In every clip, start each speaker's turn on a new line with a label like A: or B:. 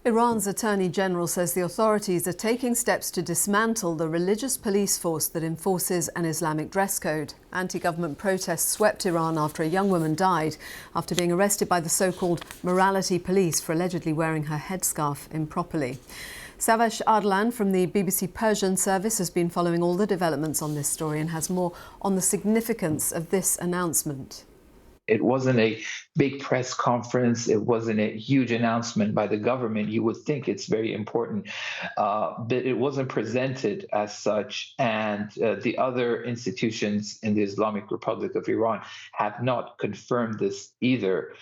A: Iran's Attorney General says the authorities are taking steps to dismantle the religious police force that enforces an Islamic dress code. Anti-government protests swept Iran after a young woman died after being arrested by the so-called morality police for allegedly wearing her headscarf improperly. Savash Ardalan from the BBC Persian service has been following all the developments on this story and has more on the significance of this announcement.
B: It wasn't a big press conference. It wasn't a huge announcement by the government. You would think it's very important, but it wasn't presented as such. And the other institutions in the Islamic Republic of Iran have not confirmed this either.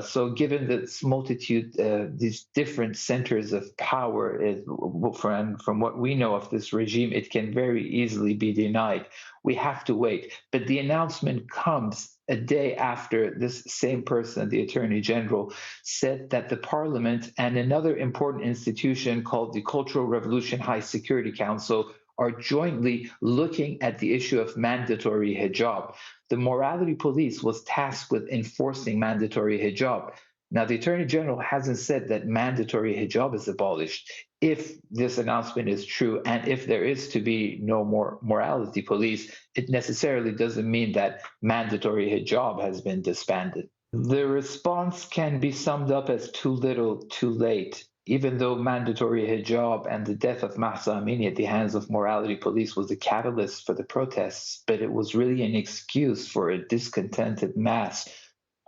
B: So given this multitude, these different centers of power, from what we know of this regime, it can very easily be denied. We have to wait. But the announcement comes a day after this same person, the Attorney General, said that the Parliament and another important institution called the Cultural Revolution High Security Council are jointly looking at the issue of mandatory hijab. The morality police was tasked with enforcing mandatory hijab. Now, the Attorney General hasn't said that mandatory hijab is abolished. If this announcement is true, and if there is to be no more morality police, it necessarily doesn't mean that mandatory hijab has been disbanded. The response can be summed up as too little, too late. Even though mandatory hijab and the death of Mahsa Amini at the hands of morality police was the catalyst for the protests, but it was really an excuse for a discontented mass,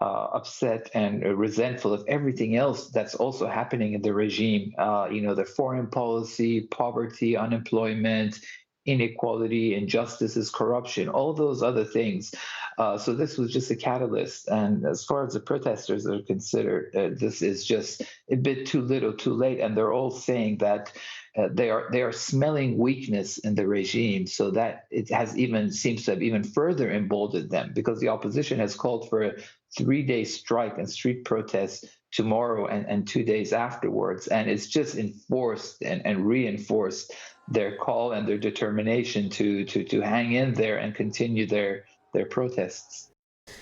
B: upset and resentful of everything else that's also happening in the regime. The foreign policy, poverty, unemployment, inequality, injustices, corruption, all those other things. So this was just a catalyst. And as far as the protesters are considered, this is just a bit too little, too late. And they're all saying that they are smelling weakness in the regime, so that it seems to have even further emboldened them, because the opposition has called for a 3-day strike and street protests tomorrow and 2 days afterwards. And it's just enforced and reinforced their call and their determination to hang in there and continue their protests.